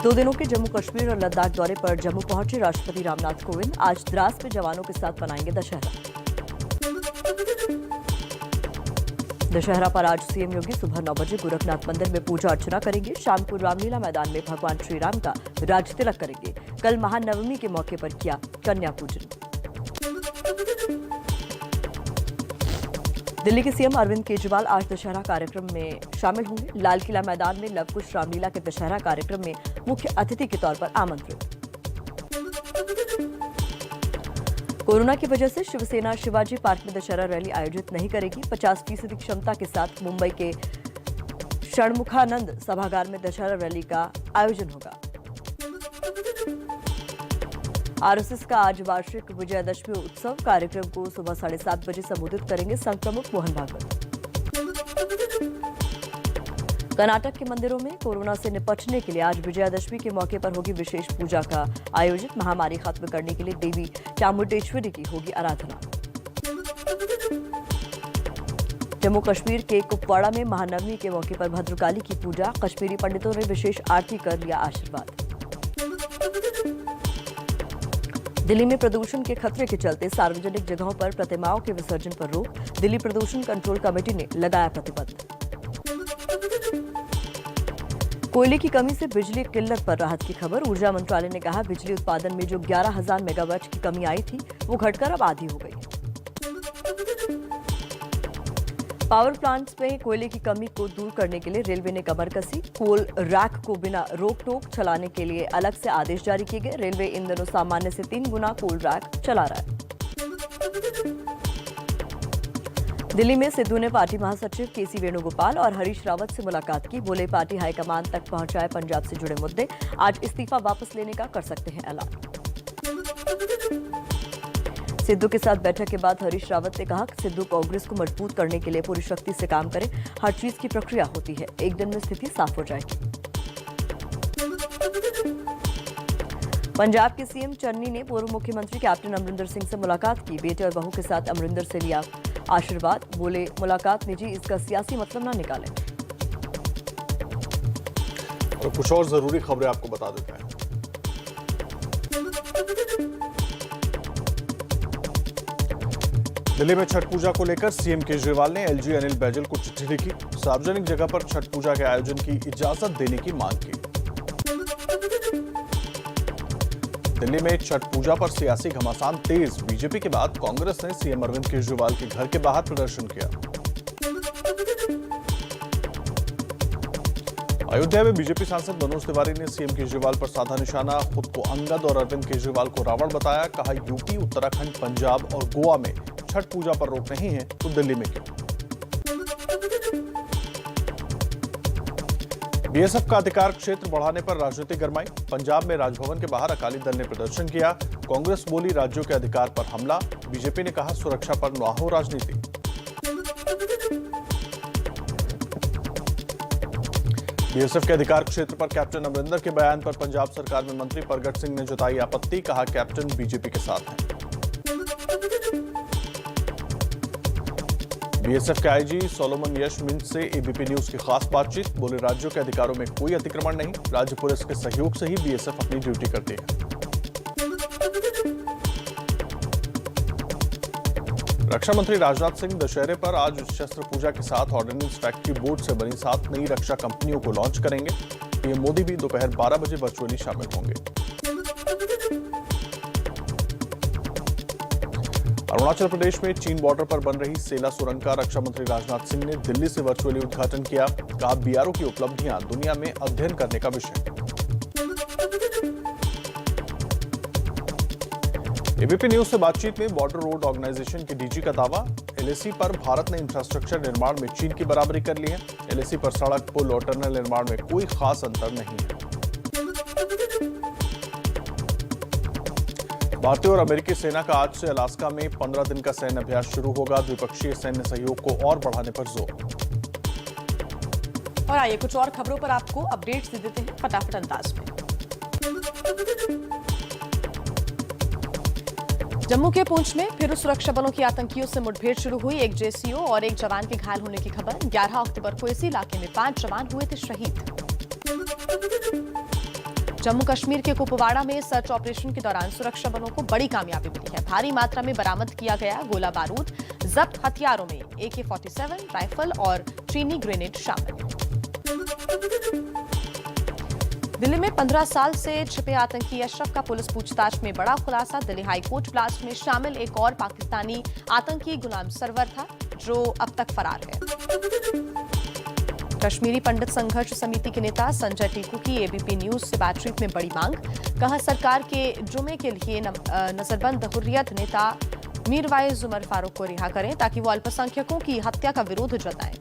2 दिनों के जम्मू कश्मीर और लद्दाख दौरे पर जम्मू पहुंचे राष्ट्रपति रामनाथ कोविंद। आज द्रास में जवानों के साथ मनाएंगे दशहरा। दशहरा पर आज सीएम योगी सुबह 9 बजे गोरखनाथ मंदिर में पूजा अर्चना करेंगे। शाम को रामलीला मैदान में भगवान श्री राम का राज तिलक करेंगे। कल महानवमी के मौके पर किया कन्या पूजन। दिल्ली के सीएम अरविंद केजरीवाल आज दशहरा कार्यक्रम में शामिल होंगे। लाल किला मैदान में लवकुश रामलीला के दशहरा कार्यक्रम में मुख्य अतिथि के तौर पर आमंत्रित। कोरोना की वजह से शिवसेना शिवाजी पार्क में दशहरा रैली आयोजित नहीं करेगी। 50% क्षमता के साथ मुंबई के षणमुखानंद सभागार में दशहरा रैली का आयोजन होगा। आरएसएस का आज वार्षिक विजयादशमी उत्सव कार्यक्रम को सुबह 7:30 बजे संबोधित करेंगे संघ प्रमुख मोहन भागवत। कर्नाटक के मंदिरों में कोरोना से निपटने के लिए आज विजयादशमी के मौके पर होगी विशेष पूजा का आयोजन। महामारी खत्म करने के लिए देवी चामुंडेश्वरी की होगी आराधना। जम्मू कश्मीर के कुपवाड़ा में महानवमी के मौके पर भद्रकाली की पूजा। कश्मीरी पंडितों ने विशेष आरती कर लिया आशीर्वाद। दिल्ली में प्रदूषण के खतरे के चलते सार्वजनिक जगहों पर प्रतिमाओं के विसर्जन पर रोक। दिल्ली प्रदूषण कंट्रोल कमेटी ने लगाया प्रतिबंध। कोयले की कमी से बिजली किल्लत पर राहत की खबर। ऊर्जा मंत्रालय ने कहा बिजली उत्पादन में जो 11,000 मेगावाट की कमी आई थी वो घटकर अब आधी हो गई। पावर प्लांट्स में कोयले की कमी को दूर करने के लिए रेलवे ने कमर कसी। कोल रैक को बिना रोक टोक चलाने के लिए अलग से आदेश जारी किए गए। रेलवे इन दिनों सामान्य से 3 गुना कोल रैक चला रहा है। दिल्ली में सिद्धू ने पार्टी महासचिव केसी वेणुगोपाल और हरीश रावत से मुलाकात की। बोले पार्टी हाईकमान तक पहुंचाए पंजाब से जुड़े मुद्दे। आज इस्तीफा वापस लेने का कर सकते हैं ऐलान। सिद्धू के साथ बैठक के बाद हरीश रावत ने कहा कि सिद्धू कांग्रेस को मजबूत करने के लिए पूरी शक्ति से काम करे। हर चीज की प्रक्रिया होती है, एक दिन में स्थिति साफ हो जाएगी। पंजाब के सीएम चन्नी ने पूर्व मुख्यमंत्री कैप्टन अमरिंदर सिंह से मुलाकात की। बेटे और बहू के साथ अमरिंदर से लिया आशीर्वाद। बोले मुलाकात निजी, इसका सियासी मतलब न निकालें। और कुछ और जरूरी खबरें आपको बता देते हैं। दिल्ली में छठ पूजा को लेकर सीएम केजरीवाल ने एलजी अनिल बैजल को चिट्ठी लिखी। सार्वजनिक जगह पर छठ पूजा के आयोजन की इजाजत देने की मांग की। दिल्ली में छठ पूजा पर सियासी घमासान तेज। बीजेपी के बाद कांग्रेस ने सीएम अरविंद केजरीवाल के घर के बाहर प्रदर्शन किया। अयोध्या में बीजेपी सांसद मनोज तिवारी ने सीएम केजरीवाल पर साधा निशाना। खुद को अंगद और अरविंद केजरीवाल को रावण बताया। कहा यूपी, उत्तराखंड, पंजाब और गोवा में छठ पूजा पर रोक नहीं है तो दिल्ली में क्यों। बीएसएफ का अधिकार क्षेत्र बढ़ाने पर राजनीति गरमाई। पंजाब में राजभवन के बाहर अकाली दल ने प्रदर्शन किया। कांग्रेस बोली राज्यों के अधिकार पर हमला। बीजेपी ने कहा सुरक्षा पर न हो राजनीति। बीएसएफ के अधिकार क्षेत्र पर कैप्टन अमरिंदर के बयान पर पंजाब सरकार में मंत्री परगट सिंह ने जताई आपत्ति। कहा कैप्टन बीजेपी के साथ हैं। बीएसएफ के आईजी सोलोमन यश मिंज से एबीपी न्यूज की खास बातचीत। बोले राज्यों के अधिकारों में कोई अतिक्रमण नहीं। राज्य पुलिस के सहयोग से ही बीएसएफ अपनी ड्यूटी करती है। रक्षा मंत्री राजनाथ सिंह दशहरे पर आज शस्त्र पूजा के साथ ऑर्डिनेंस फैक्ट्री बोर्ड से बनी 7 नई रक्षा कंपनियों को लॉन्च करेंगे। पीएम मोदी भी दोपहर 12 बजे वर्चुअली शामिल होंगे। अरुणाचल प्रदेश में चीन बॉर्डर पर बन रही सेला सुरंग का रक्षा मंत्री राजनाथ सिंह ने दिल्ली से वर्चुअली उद्घाटन किया। कहा बीआरओ की उपलब्धियां दुनिया में अध्ययन करने का विषय। एबीपी न्यूज से बातचीत में बॉर्डर रोड ऑर्गेनाइजेशन के डीजी का दावा। एलएसी पर भारत ने इंफ्रास्ट्रक्चर निर्माण में चीन की बराबरी कर ली है। एलएसी पर सड़क, पुल और टनल निर्माण में कोई खास अंतर नहीं है। भारतीय और अमेरिकी सेना का आज से अलास्का में 15 दिन का सैन्य अभ्यास शुरू होगा। द्विपक्षीय सैन्य सहयोग को और बढ़ाने पर जोर। और आइए कुछ और खबरों पर आपको अपडेट्स दे देते हैं फटाफट अंदाज में। जम्मू के पुंछ में फिर सुरक्षा बलों की आतंकियों से मुठभेड़ शुरू हुई। एक जेसीओ और एक जवान के घायल होने की खबर। 11 अक्टूबर को इसी इलाके में 5 जवान हुए थे शहीद। जम्मू कश्मीर के कुपवाड़ा में सर्च ऑपरेशन के दौरान सुरक्षा बलों को बड़ी कामयाबी मिली है। भारी मात्रा में बरामद किया गया गोला बारूद। जब्त हथियारों में AK-47 राइफल और चीनी ग्रेनेड शामिल। दिल्ली में 15 साल से छिपे आतंकी अशरफ का पुलिस पूछताछ में बड़ा खुलासा। दिल्ली हाईकोर्ट ब्लास्ट में शामिल एक और पाकिस्तानी आतंकी गुलाम सरवर था, जो अब तक फरार है। कश्मीरी पंडित संघर्ष समिति के नेता संजय टीकू की ABP न्यूज से बातचीत में बड़ी मांग। कहा, सरकार के जुमे के लिए नजरबंद हुर्रियत नेता मीरवाइज उमर फारूक को रिहा करें, ताकि वो अल्पसंख्यकों की हत्या का विरोध जताएं।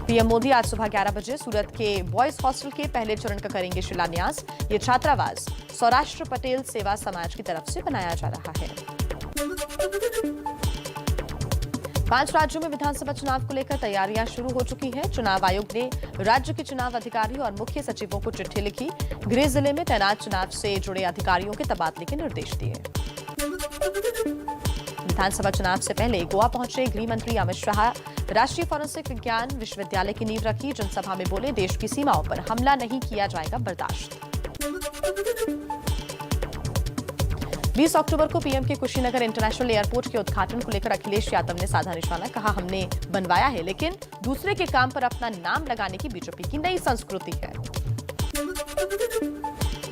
पीएम मोदी आज सुबह 11 बजे सूरत के बॉयज हॉस्टल के पहले चरण का करेंगे शिलान्यास। ये छात्रावास सौराष्ट्र पटेल सेवा समाज की तरफ से बनाया जा रहा है। 5 राज्यों में विधानसभा चुनाव को लेकर तैयारियां शुरू हो चुकी हैं। चुनाव आयोग ने राज्य के चुनाव अधिकारी और मुख्य सचिवों को चिट्ठी लिखी। गृह जिले में तैनात चुनाव से जुड़े अधिकारियों के तबादले के निर्देश दिए। विधानसभा चुनाव से पहले गोवा पहुंचे गृह मंत्री अमित शाह। राष्ट्रीय फॉरेंसिक विज्ञान विश्वविद्यालय की नींव रखी। जनसभा में बोले, देश की सीमाओं पर हमला नहीं किया जाएगा बर्दाश्त। 20 अक्टूबर को पीएम के कुशीनगर इंटरनेशनल एयरपोर्ट के उद्घाटन को लेकर अखिलेश यादव ने साधा निशाना। कहा, हमने बनवाया है, लेकिन दूसरे के काम पर अपना नाम लगाने की बीजेपी की नई संस्कृति है।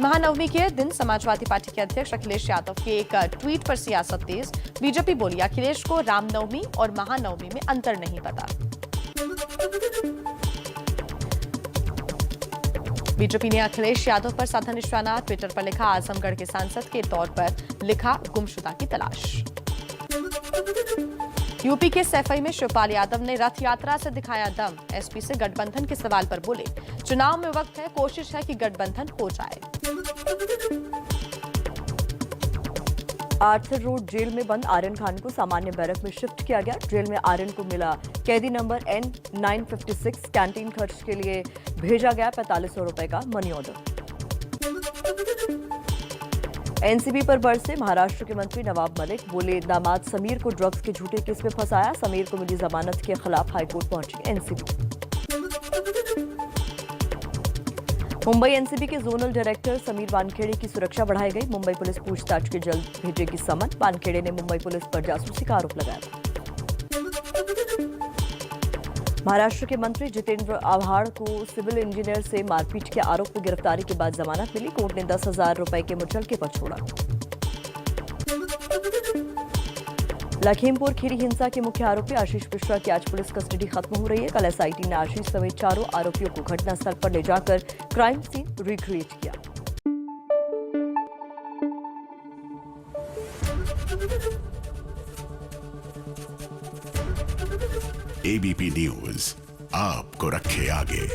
महानवमी के दिन समाजवादी पार्टी के अध्यक्ष अखिलेश यादव के एक ट्वीट पर सियासत तेज। बीजेपी बोली, अखिलेश को रामनवमी और महानवमी में अंतर नहीं पता। बीजेपी ने अखिलेश यादव पर साधा निशाना। ट्विटर पर लिखा, आजमगढ़ के सांसद के तौर पर लिखा गुमशुदा की तलाश। यूपी के सैफई में शिवपाल यादव ने रथ यात्रा से दिखाया दम। एसपी से गठबंधन के सवाल पर बोले, चुनाव में वक्त है, कोशिश है कि गठबंधन हो जाए। आर्थर रोड जेल में बंद आर्यन खान को सामान्य बैरक में शिफ्ट किया गया। जेल में आर्यन को मिला कैदी नंबर N956। कैंटीन खर्च के लिए भेजा गया 4500 रुपए का मनी ऑर्डर। एनसीबी पर बरसे महाराष्ट्र के मंत्री नवाब मलिक। बोले, दामाद समीर को ड्रग्स के झूठे केस में फंसाया। समीर को मिली जमानत के खिलाफ हाईकोर्ट पहुंची एनसीबी। मुंबई एनसीबी के जोनल डायरेक्टर समीर वानखेड़े की सुरक्षा बढ़ाई गई। मुंबई पुलिस पूछताछ के जल्द भेजेगी समन। वानखेड़े ने मुंबई पुलिस पर जासूसी का आरोप लगाया था। महाराष्ट्र के मंत्री जितेंद्र आव्हाड को सिविल इंजीनियर से मारपीट के आरोप में गिरफ्तारी के बाद जमानत मिली। कोर्ट ने 10,000 रुपए के मुचलके पर छोड़ा। लखीमपुर खीरी हिंसा के मुख्य आरोपी आशीष मिश्रा की आज पुलिस कस्टडी खत्म हो रही है। कल एसआईटी ने आशीष समेत 4 आरोपियों को घटनास्थल पर ले जाकर क्राइम सीन रिक्रिएट किया। ABP न्यूज आपको रखे आगे।